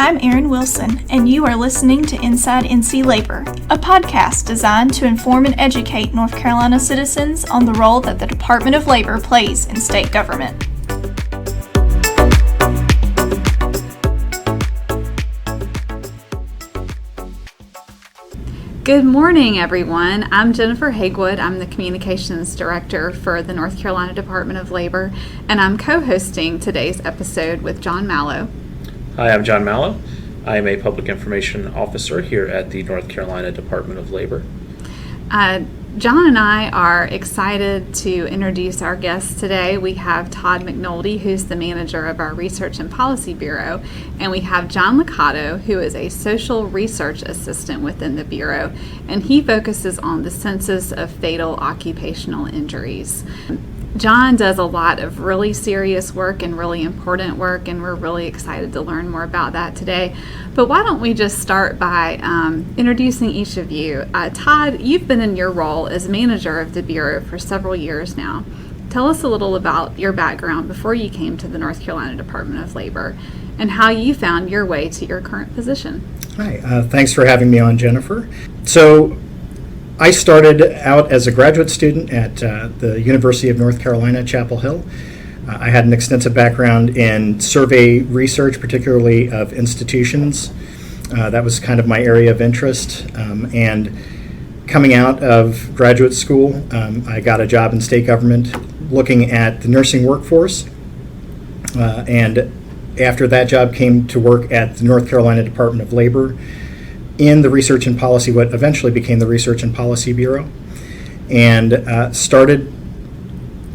I'm Erin Wilson, and you are listening to Inside NC Labor, a podcast designed to inform and educate North Carolina citizens on the role that the Department of Labor plays in state government. Good morning, everyone. I'm Jennifer Hagewood. I'm the Communications Director for the North Carolina Department of Labor, and I'm co-hosting today's episode with John Mallow. Hi, I'm John Mallow. I am a Public Information Officer here at the North Carolina Department of Labor. John and I are excited to introduce our guests today. We have Todd McNoldy, who's the manager of our Research and Policy Bureau, and we have John Luckado, who is a Social Research Assistant within the Bureau, and he focuses on the Census of fatal occupational injuries. John does a lot of really serious work and really important work, and we're really excited to learn more about that today. But why don't we just start by introducing each of you. Todd, you've been in your role as manager of the Bureau for several years now. Tell us a little about your background before you came to the North Carolina Department of Labor and how you found your way to your current position. Hi, thanks for having me on, Jennifer. So I started out as a graduate student at the University of North Carolina, Chapel Hill. I had an extensive background in survey research, particularly of institutions. That was kind of my area of interest. And coming out of graduate school, I got a job in state government looking at the nursing workforce. And after that job, came to work at the North Carolina Department of Labor in the Research and Policy, what eventually became the Research and Policy Bureau, and started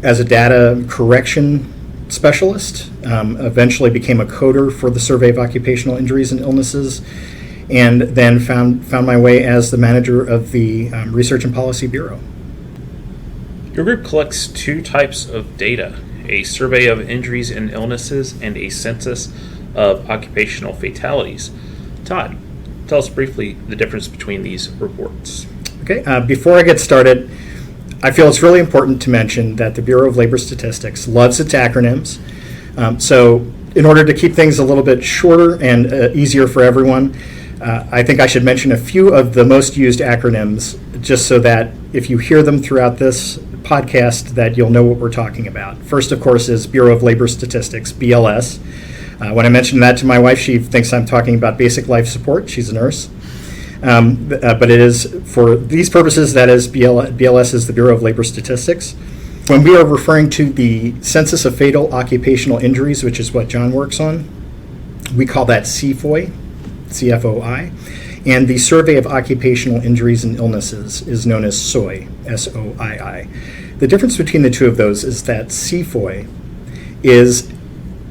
as a data correction specialist, eventually became a coder for the Survey of Occupational Injuries and Illnesses, and then found my way as the manager of the Research and Policy Bureau. Your group collects two types of data, a survey of injuries and illnesses and a census of occupational fatalities. Todd, tell us briefly the difference between these reports. Okay, before I get started, I feel it's really important to mention that the Bureau of Labor Statistics loves its acronyms. So in order to keep things a little bit shorter and easier for everyone, I think I should mention a few of the most used acronyms, just so that if you hear them throughout this podcast, that you'll know what we're talking about. First, of course, is Bureau of Labor Statistics, BLS. When I mention that to my wife, she thinks I'm talking about basic life support. She's a nurse. But it is, for these purposes, that is BLS is the Bureau of Labor Statistics. When we are referring to the Census of Fatal Occupational Injuries, which is what John works on, we call that CFOI. And the Survey of Occupational Injuries and Illnesses is known as SOII, S-O-I-I. The difference between the two of those is that CFOI is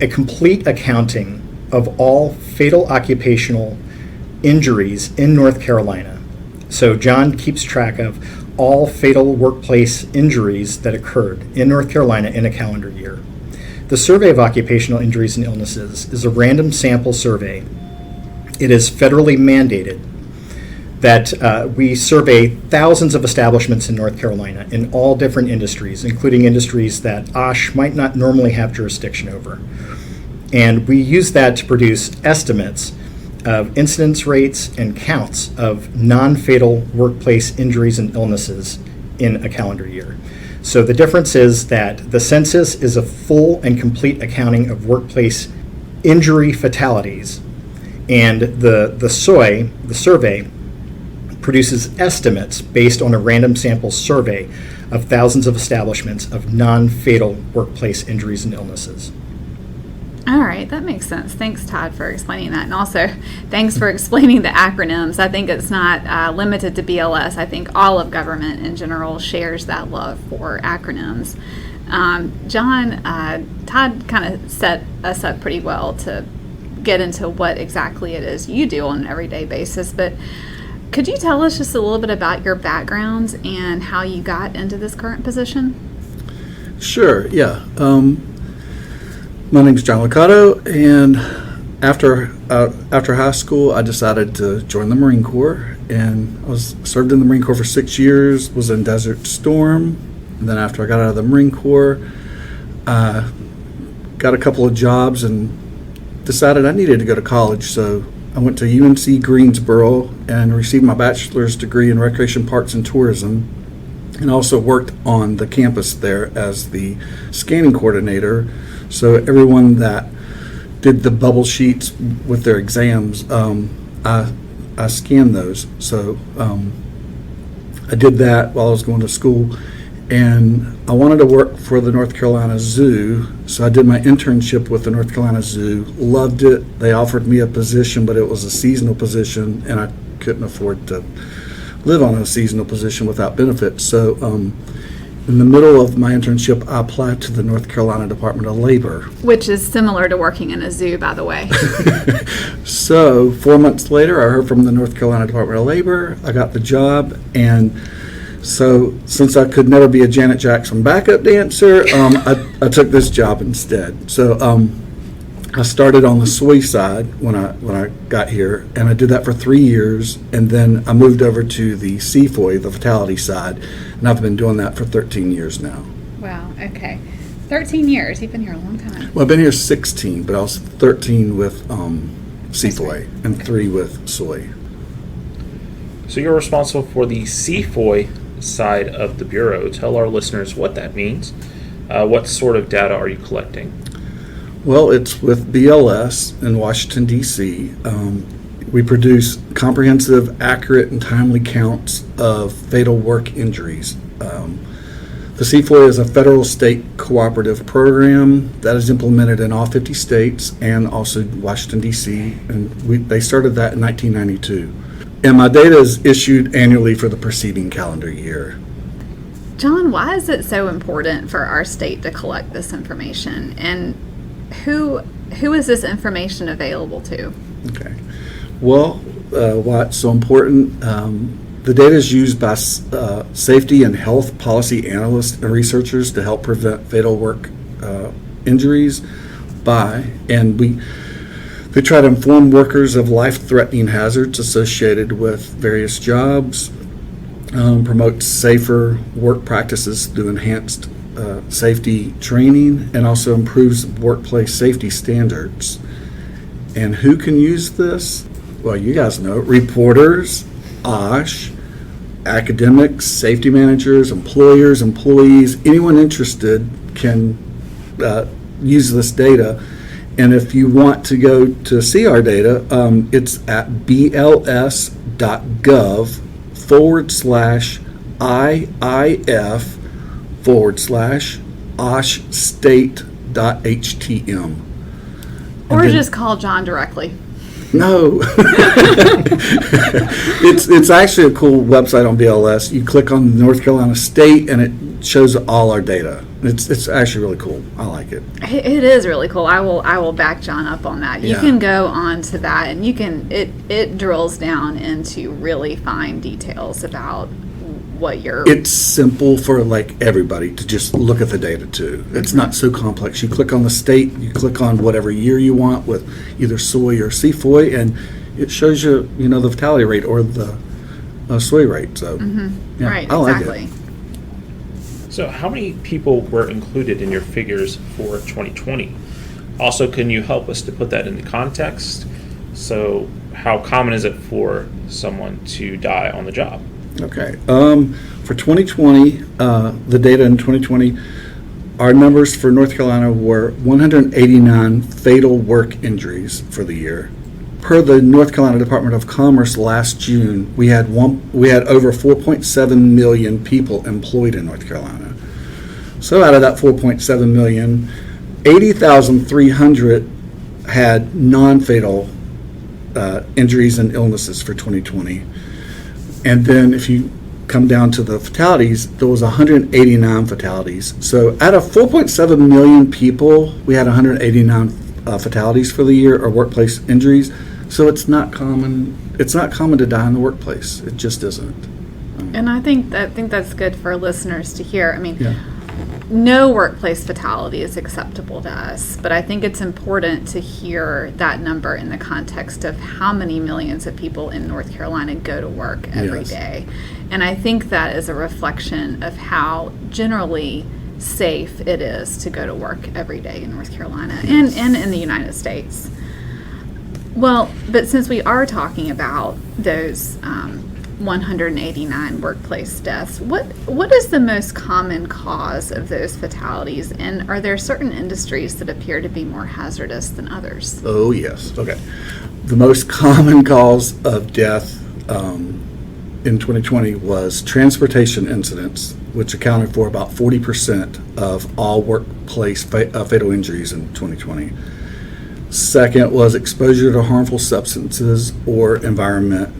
a complete accounting of all fatal occupational injuries in North Carolina. So John keeps track of all fatal workplace injuries that occurred in North Carolina in a calendar year. The Survey of Occupational Injuries and Illnesses is a random sample survey. It is federally mandated that we survey thousands of establishments in North Carolina in all different industries, including industries that OSH might not normally have jurisdiction over. And we use that to produce estimates of incidence rates and counts of non-fatal workplace injuries and illnesses in a calendar year. So the difference is that the census is a full and complete accounting of workplace injury fatalities, and the SOI, the survey, produces estimates based on a random sample survey of thousands of establishments of non-fatal workplace injuries and illnesses. All right, that makes sense. Thanks, Todd, for explaining that. And also, thanks for explaining the acronyms. I think it's not limited to BLS. I think all of government in general shares that love for acronyms. John, Todd kind of set us up pretty well to get into what exactly it is you do on an everyday basis. But could you tell us just a little bit about your background and how you got into this current position? Sure, yeah. My name's John Luckado, and after high school, I decided to join the Marine Corps, and I served in the Marine Corps for 6 years, was in Desert Storm, and then after I got out of the Marine Corps, I got a couple of jobs and decided I needed to go to college, so I went to UNC Greensboro and received my bachelor's degree in recreation, parks, and tourism, and also worked on the campus there as the scanning coordinator. So everyone that did the bubble sheets with their exams, I scanned those. So I did that while I was going to school, and I wanted to work for the North Carolina Zoo, so I did my internship with the North Carolina Zoo. Loved it. They offered me a position, but it was a seasonal position, and I couldn't afford to live on a seasonal position without benefits. So in the middle of my internship, I applied to the North Carolina Department of Labor. Which is similar to working in a zoo, by the way. So 4 months later, I heard from the North Carolina Department of Labor. I got the job, and so since I could never be a Janet Jackson backup dancer, I took this job instead. So I started on the soy side when I got here, and I did that for 3 years, and then I moved over to the CFOI, the fatality side, and I've been doing that for 13 years now. Wow, okay. 13 years. You've been here a long time. Well, I've been here 16, but I was 13 with CFOI and 3 with soy. So you're responsible for the CFOI side of the Bureau. Tell our listeners what that means. What sort of data are you collecting? Well, it's with BLS in Washington, D.C. We produce comprehensive, accurate, and timely counts of fatal work injuries. The CFOI is a federal state cooperative program that is implemented in all 50 states and also Washington, D.C., and they started that in 1992. And my data is issued annually for the preceding calendar year. John, why is it so important for our state to collect this information? And who is this information available to? Okay. Well, why it's so important, the data is used by safety and health policy analysts and researchers to help prevent fatal work injuries They try to inform workers of life-threatening hazards associated with various jobs, promote safer work practices through enhanced safety training, and also improves workplace safety standards. And who can use this? Well, you guys know it. Reporters, OSH, academics, safety managers, employers, employees, anyone interested can use this data. And if you want to go to see our data, it's at bls.gov/IIF/OSHstate.htm. Or just call John directly. No. It's actually a cool website on BLS. You click on North Carolina State and it shows all our data. It's actually really cool. I like it. It is really cool. I will back John up on that. You can go on to that and you can it drills down into really fine details about what you're. It's simple for like everybody to just look at the data too. It's not so complex. You click on the state, you click on whatever year you want with either soy or CFOI, and it shows you the fatality rate or the soy rate. So Right, I like exactly. it. So how many people were included in your figures for 2020? Also, can you help us to put that into context? So how common is it for someone to die on the job? Okay. For 2020, the data in 2020, our numbers for North Carolina were 189 fatal work injuries for the year. Per the North Carolina Department of Commerce last June, we had over 4.7 million people employed in North Carolina. So out of that 4.7 million, 80,300 had non-fatal injuries and illnesses for 2020. And then if you come down to the fatalities, there was 189 fatalities. So out of 4.7 million people, we had 189 fatalities for the year, or workplace injuries. So it's not common. It's not common to die in the workplace. It just isn't. And I think that's good for listeners to hear. I mean, no workplace fatality is acceptable to us, but I think it's important to hear that number in the context of how many millions of people in North Carolina go to work every day. And I think that is a reflection of how generally safe it is to go to work every day in North Carolina and in the United States. Well, but since we are talking about those 189 workplace deaths, what is the most common cause of those fatalities, and are there certain industries that appear to be more hazardous than others? Oh, yes. Okay. The most common cause of death in 2020 was transportation incidents, which accounted for about 40% of all workplace fatal injuries in 2020. Second was exposure to harmful substances or environment,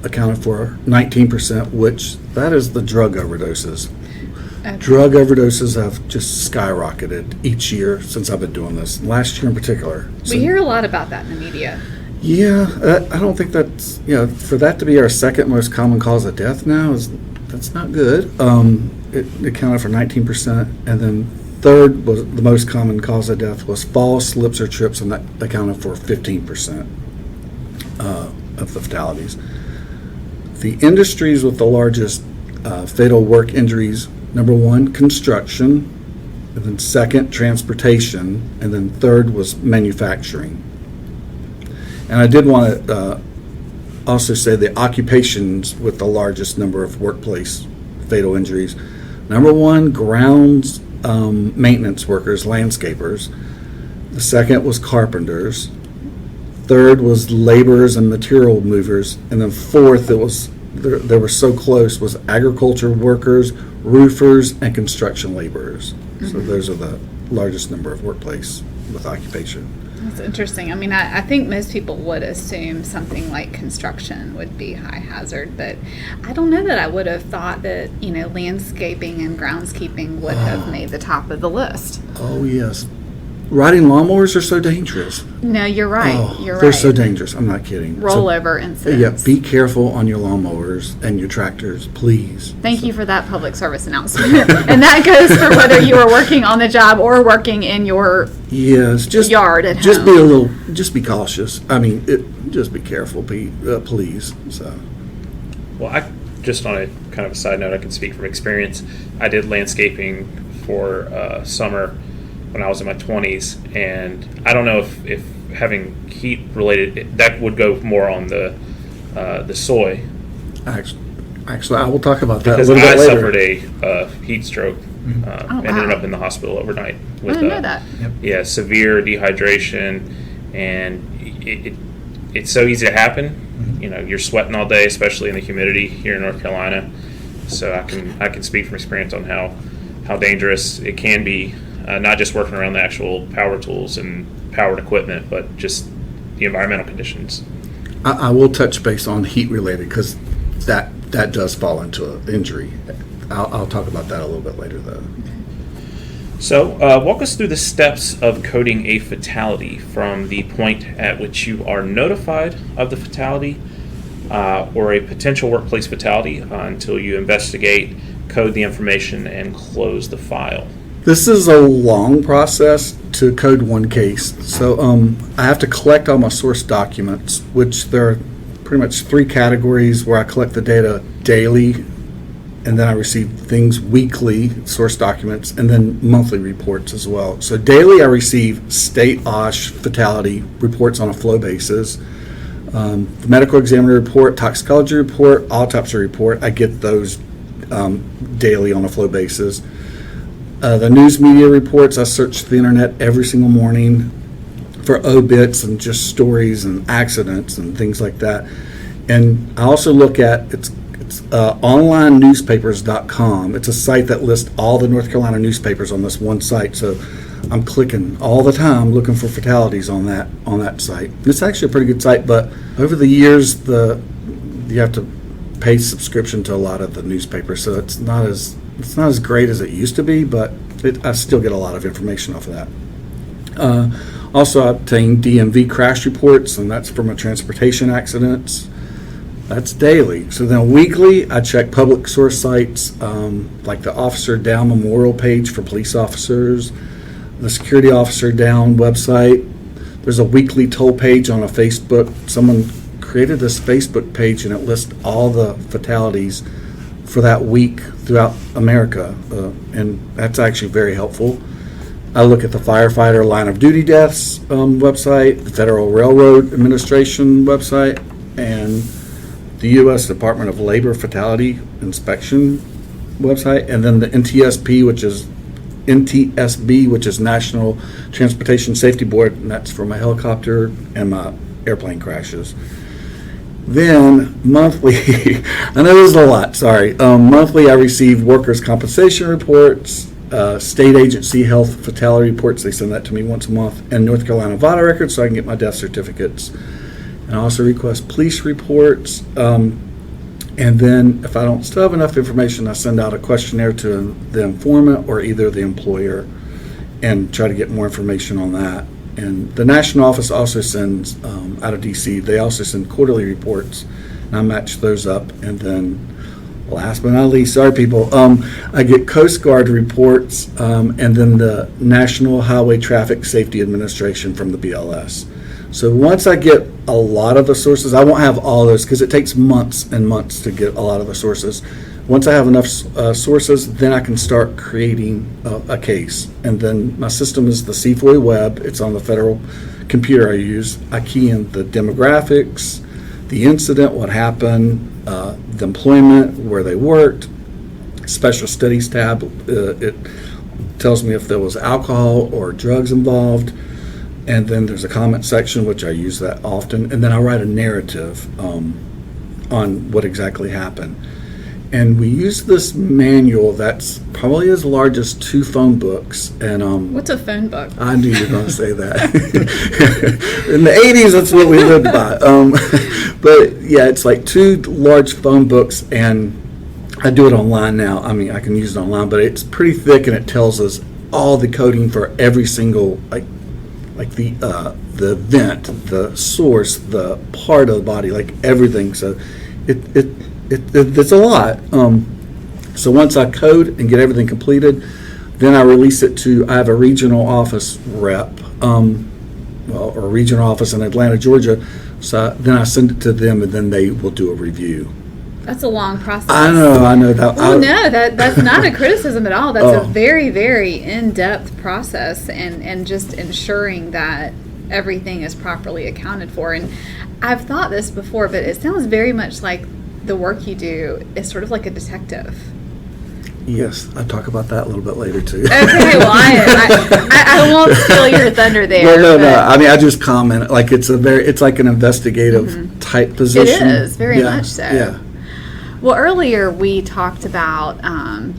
accounted for 19%, which that is the drug overdoses. Okay. Drug overdoses have just skyrocketed each year since I've been doing this, last year in particular. We hear a lot about that in the media. Yeah, I don't think that's, for that to be our second most common cause of death now, that's not good. It accounted for 19%, and then third was the most common cause of death was falls, slips, or trips, and that accounted for 15% of the fatalities. The industries with the largest fatal work injuries, number one, construction, and then second, transportation, and then third was manufacturing. And I did want to also say the occupations with the largest number of workplace fatal injuries. Number one, grounds maintenance workers, landscapers. The second was carpenters. Third was laborers and material movers. And then fourth, they were so close, was agriculture workers, roofers, and construction laborers. Mm-hmm. So those are the largest number of workplace with occupation. That's interesting. I mean, I think most people would assume something like construction would be high hazard, but I don't know that I would have thought that, landscaping and groundskeeping would have made the top of the list. Oh, yes. Riding lawnmowers are so dangerous. No, you're right. They're so dangerous. I'm not kidding. Rollover incidents. Yeah, be careful on your lawnmowers and your tractors, please. Thank you for that public service announcement. And that goes for whether you are working on the job or working in your yard at home. Just be cautious. I mean, just be careful, please. So. Well, just on a kind of a side note, I can speak from experience. I did landscaping for summer when I was in my 20s, and I don't know if having heat related, that would go more on the soy. Actually, I will talk about that because a little bit later. Suffered a heat stroke and ended up in the hospital overnight with I didn't know that. Yeah, severe dehydration, and it's so easy to happen. Mm-hmm. You're sweating all day, especially in the humidity here in North Carolina. So I can speak from experience on how dangerous it can be. Not just working around the actual power tools and powered equipment, but just the environmental conditions. I will touch base on heat related because that does fall into an injury. I'll talk about that a little bit later, though. So walk us through the steps of coding a fatality from the point at which you are notified of the fatality or a potential workplace fatality until you investigate, code the information, and close the file. This is a long process to code one case. So I have to collect all my source documents, which there are pretty much three categories where I collect the data daily, and then I receive things weekly, source documents, and then monthly reports as well. So daily I receive state OSH fatality reports on a flow basis. The medical examiner report, toxicology report, autopsy report, I get those daily on a flow basis. The news media reports, I search the internet every single morning for obits and just stories and accidents and things like that. And I also look at, it's onlinenewspapers.com. It's a site that lists all the North Carolina newspapers on this one site. So I'm clicking all the time looking for fatalities on that site. It's actually a pretty good site, but over the years you have to pay subscription to a lot of the newspapers, so it's not as great as it used to be, but I still get a lot of information off of that. Also, I obtain DMV crash reports, and that's from a transportation accidents. That's daily. So then weekly, I check public source sites like the Officer Down Memorial page for police officers, the Security Officer Down website. There's a weekly toll page on a Facebook. Someone created this Facebook page, and it lists all the fatalities for that week throughout America, and that's actually very helpful. I look at the firefighter line of duty deaths website, the Federal Railroad Administration website, and the U.S. Department of Labor Fatality Inspection website, and then the NTSB, which is National Transportation Safety Board, and that's for my helicopter and my airplane crashes. Then monthly, I know this is a lot, sorry. Monthly I receive workers' compensation reports, state agency health fatality reports, they send that to me once a month, and North Carolina VADA records so I can get my death certificates. And I also request police reports. And then if I don't still have enough information, I send out a questionnaire to the informant or either the employer and try to get more information on that. And the national office also sends, out of DC, they also send quarterly reports, and I match those up. And then last but not least, sorry people, I get Coast Guard reports and then the National Highway Traffic Safety Administration from the BLS. So once I get a lot of the sources, I won't have all those because it takes months and months to get a lot of the sources. Once I have enough sources, then I can start creating a case. And then my system is the CFOI web. It's on the federal computer I use. I key in the demographics, the incident, what happened, the employment, where they worked, special studies tab. It tells me if there was alcohol or drugs involved. And then there's a comment section, which I use that often. And then I write a narrative on what exactly happened. And we use this manual that's probably as large as 2 phone books. And What's a phone book? I knew you were going to say that. In the 80s, that's what we lived by. But yeah, it's like 2 large phone books, and I do it online now. I mean, I can use it online, but it's pretty thick, and it tells us all the coding for every single like the event, the source, the part of the body, like everything. So it's a lot. So once I code and get everything completed, then I release it to, I have a regional office rep, or a regional office in Atlanta, Georgia. So then I send it to them, and then they will do a review. That's a long process. I know that. Well, no, that's not a criticism at all. That's a very, very in-depth process, and just ensuring that everything is properly accounted for. And I've thought this before, but it sounds very much like the work you do is sort of like a detective. Yes, I'll talk about that a little bit later too. Okay, well, I won't steal your thunder there. Well, no. I mean, I just comment like it's like an investigative type position. It is very much so. Yeah. Well, earlier we talked about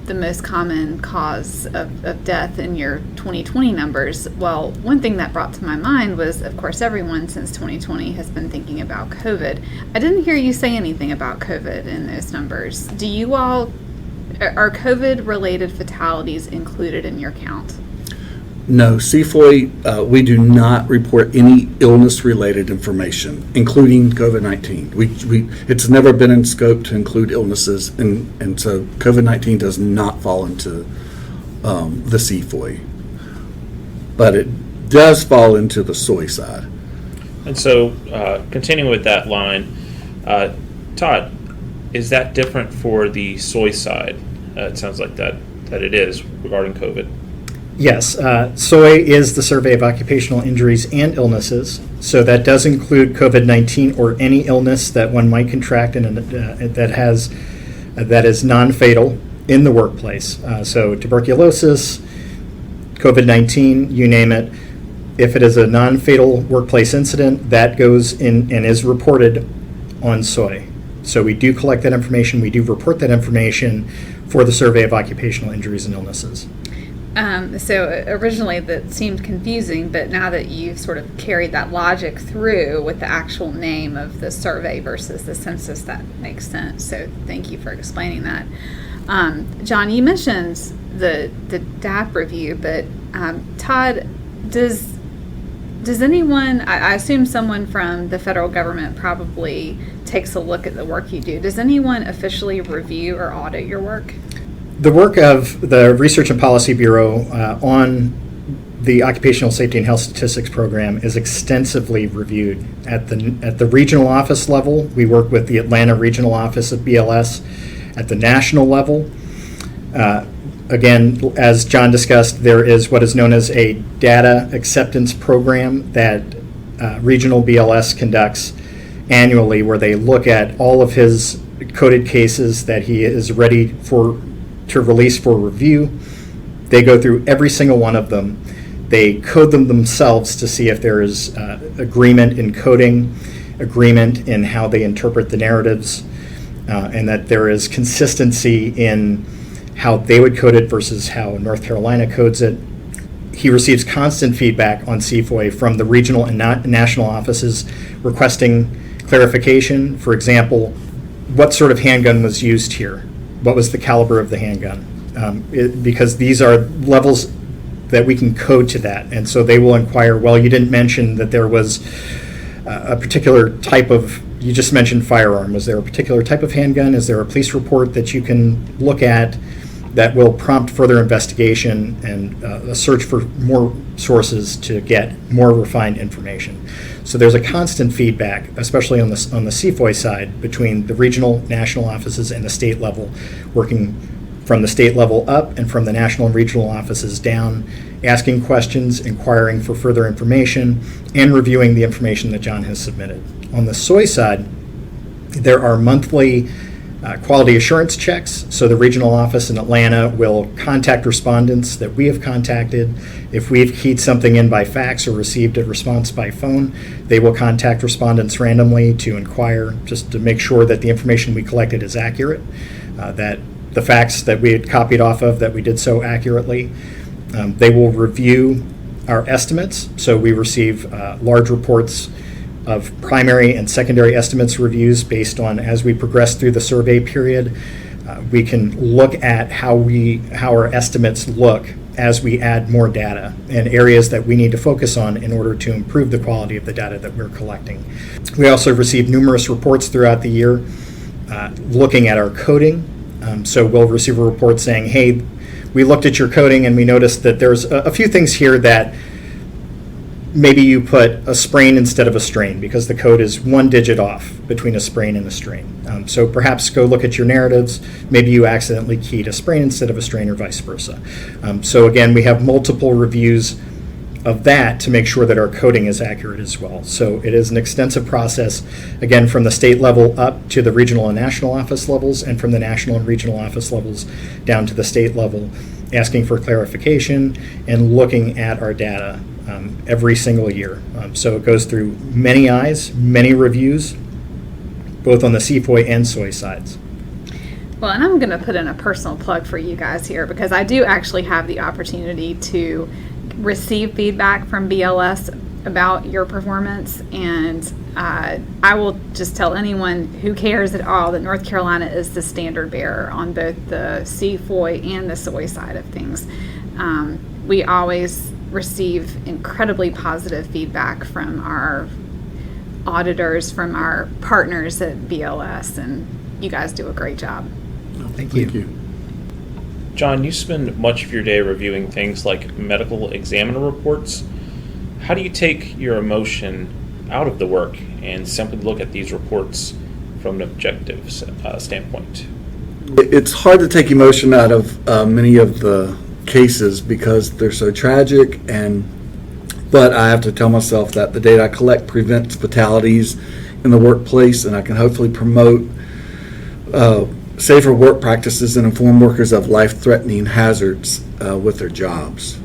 the most common cause of death in your 2020 numbers. Well, one thing that brought to my mind was, of course, everyone since 2020 has been thinking about COVID. I didn't hear you say anything about COVID in those numbers. Do you all, are COVID-related fatalities included in your count? No, CFOI, we do not report any illness-related information, including COVID-19. It's never been in scope to include illnesses, and so COVID-19 does not fall into the CFOI. But it does fall into the SOI side. And so, continuing with that line, Todd, is that different for the SOI side? It sounds like that it is regarding COVID. Yes, SOI is the Survey of Occupational Injuries and Illnesses, so that does include COVID-19 or any illness that one might contract that is non-fatal in the workplace. So tuberculosis, COVID-19, you name it. If it is a non-fatal workplace incident, that goes in and is reported on SOI. So we do collect that information, we do report that information for the Survey of Occupational Injuries and Illnesses. So originally that seemed confusing, but now that you've sort of carried that logic through with the actual name of the survey versus the census, that makes sense. So thank you for explaining that. John, you mentioned the DAP review, but Todd, does anyone, I assume someone from the federal government probably takes a look at the work you do. Does anyone officially review or audit your work? The work of the Research and Policy Bureau on the Occupational Safety and Health Statistics Program is extensively reviewed at the regional office level. We work with the Atlanta Regional Office of BLS. At the national level, Again, as John discussed, there is what is known as a data acceptance program that regional BLS conducts annually, where they look at all of his coded cases that he is ready to release for review. They go through every single one of them. They code them themselves to see if there is agreement in coding, agreement in how they interpret the narratives, and that there is consistency in how they would code it versus how North Carolina codes it. He receives constant feedback on CFOI from the regional and national offices requesting clarification. For example, what sort of handgun was used here? What was the caliber of the handgun? Because these are levels that we can code to that. And so they will inquire, well, you didn't mention that there was a particular type of, you just mentioned firearm. Was there a particular type of handgun? Is there a police report that you can look at that will prompt further investigation and a search for more sources to get more refined information? So there's a constant feedback, especially on the CFOI side, between the regional, national offices and the state level, working from the state level up and from the national and regional offices down, asking questions, inquiring for further information, and reviewing the information that John has submitted. On the SOI side, there are monthly quality assurance checks. So the regional office in Atlanta will contact respondents that we have contacted. If we've keyed something in by fax or received a response by phone, they will contact respondents randomly to inquire, just to make sure that the information we collected is accurate, that the facts that we had copied off of, that we did so accurately. They will review our estimates. So we receive large reports of primary and secondary estimates reviews based on, as we progress through the survey period, we can look at how our estimates look as we add more data and areas that we need to focus on in order to improve the quality of the data that we're collecting. We also receive numerous reports throughout the year looking at our coding. So we'll receive a report saying, hey, we looked at your coding and we noticed that there's a few things here that maybe you put a sprain instead of a strain because the code is one digit off between a sprain and a strain. So perhaps go look at your narratives. Maybe you accidentally keyed a sprain instead of a strain or vice versa. So again, we have multiple reviews of that to make sure that our coding is accurate as well. So it is an extensive process, again, from the state level up to the regional and national office levels, and from the national and regional office levels down to the state level, asking for clarification and looking at our data every single year. So it goes through many eyes, many reviews, both on the CFOI and SOI sides. Well, and I'm going to put in a personal plug for you guys here, because I do actually have the opportunity to receive feedback from BLS about your performance, and I will just tell anyone who cares at all that North Carolina is the standard bearer on both the CFOI and the SOI side of things. We always receive incredibly positive feedback from our auditors, from our partners at BLS, and you guys do a great job. Thank you. John, you spend much of your day reviewing things like medical examiner reports. How do you take your emotion out of the work and simply look at these reports from an objective standpoint? It's hard to take emotion out of many of the cases because they're so tragic, but I have to tell myself that the data I collect prevents fatalities in the workplace, and I can hopefully promote safer work practices and inform workers of life-threatening hazards with their jobs.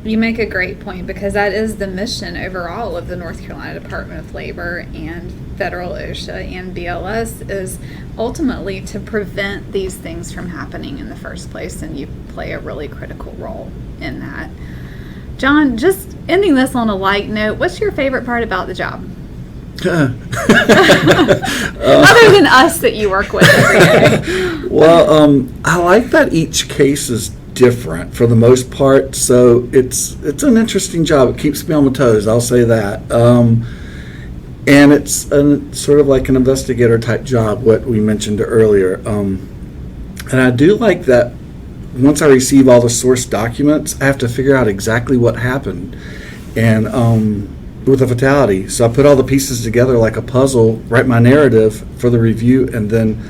You make a great point, because that is the mission overall of the North Carolina Department of Labor and federal OSHA and BLS, is ultimately to prevent these things from happening in the first place, and you play a really critical role in that. John, just ending this on a light note, what's your favorite part about the job? Other than us that you work with every day. Well, I like that each case is different for the most part, so it's an interesting job. It keeps me on my toes, I'll say that. And it's sort of like an investigator type job, what we mentioned earlier. And I do like that once I receive all the source documents, I have to figure out exactly what happened. And with a fatality. So I put all the pieces together like a puzzle, write my narrative for the review, and then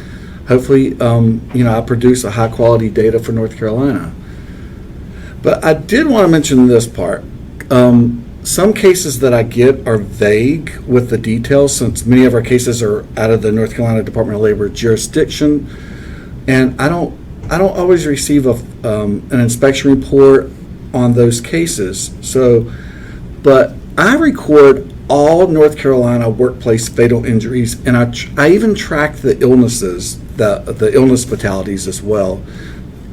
hopefully, I produce a high quality data for North Carolina. But I did want to mention this part. Some cases that I get are vague with the details, since many of our cases are out of the North Carolina Department of Labor jurisdiction, and I don't always receive an inspection report on those cases. But I record all North Carolina workplace fatal injuries, and I even track the illnesses, the illness fatalities as well,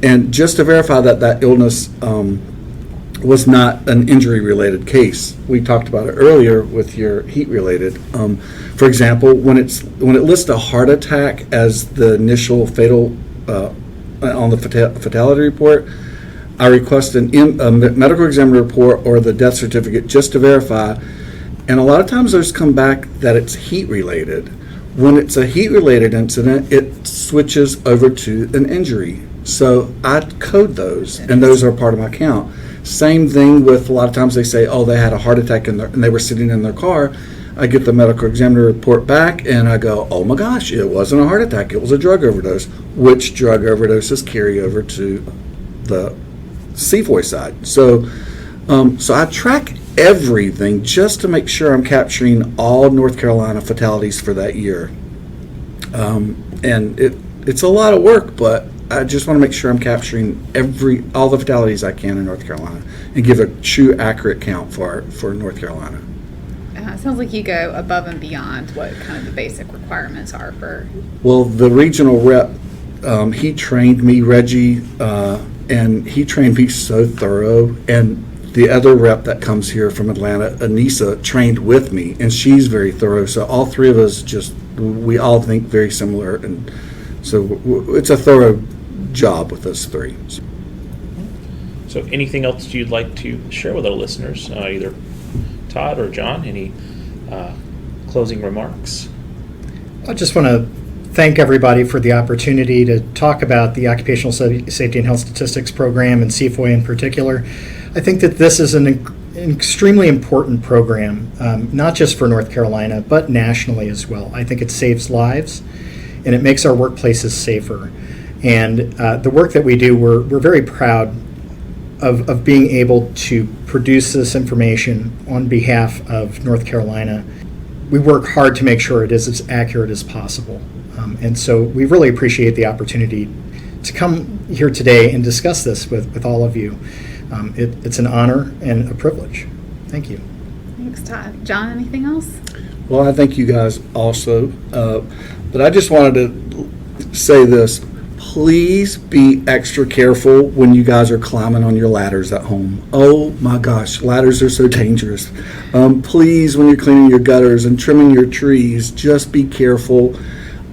and just to verify that illness was not an injury-related case. We talked about it earlier with your heat-related. For example, when it lists a heart attack as the initial fatal on the fatality report, I request a medical examiner report or the death certificate just to verify. And a lot of times those come back that it's heat-related. When it's a heat-related incident, it switches over to an injury. So I code those, and those are part of my count. Same thing with, a lot of times they say, oh, they had a heart attack and they were sitting in their car. I get the medical examiner report back and I go, oh my gosh, it wasn't a heart attack, it was a drug overdose. Which drug overdoses carry over to the CFOI side? So I track everything just to make sure I'm capturing all North Carolina fatalities for that year. And it's a lot of work, but I just want to make sure I'm capturing all the fatalities I can in North Carolina and give a true accurate count for North Carolina. It sounds like you go above and beyond what kind of the basic requirements are for. Well, the regional rep, he trained me, Reggie, and he trained me so thorough. And the other rep that comes here from Atlanta, Anissa, trained with me, and she's very thorough. So all three of us we all think very similar, and so it's a thorough job with us three. So anything else you'd like to share with our listeners, either Todd or John? Any closing remarks? I just want to thank everybody for the opportunity to talk about the Occupational Safety and Health Statistics Program and CFOI in particular. I think that this is an extremely important program, not just for North Carolina, but nationally as well. I think it saves lives and it makes our workplaces safer. And the work that we do, we're very proud of being able to produce this information on behalf of North Carolina. We work hard to make sure it is as accurate as possible. And so we really appreciate the opportunity to come here today and discuss this with all of you. It's an honor and a privilege. Thank you. Thanks, Todd. John, anything else? Well, I thank you guys also. But I just wanted to say this. Please be extra careful when you guys are climbing on your ladders at home. Oh my gosh, ladders are so dangerous. Please, when you're cleaning your gutters and trimming your trees, just be careful.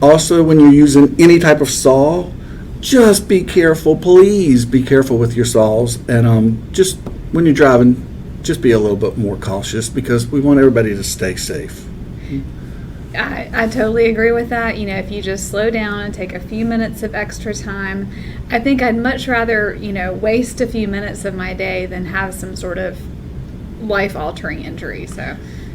Also, when you're using any type of saw, just be careful. Please be careful with your saws. And just when you're driving, just be a little bit more cautious, because we want everybody to stay safe. I totally agree with that. If you just slow down and take a few minutes of extra time, I think I'd much rather, waste a few minutes of my day than have some sort of life-altering injury.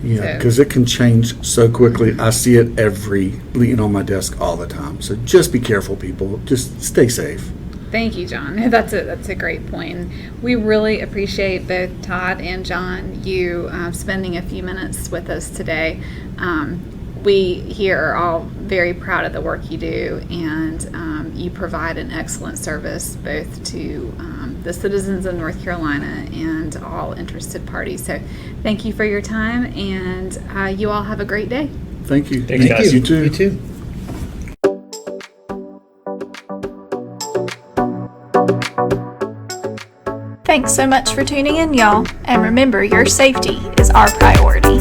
Yeah, because it can change so quickly. I see it on my desk all the time. So just be careful, people. Just stay safe. Thank you, John. That's a great point. We really appreciate both Todd and John, you spending a few minutes with us today. We here are all very proud of the work you do, and you provide an excellent service both to the citizens of North Carolina and all interested parties. So thank you for your time, and you all have a great day. Thank you. Thanks, guys. You too. You too. Thanks so much for tuning in, y'all. And remember, your safety is our priority.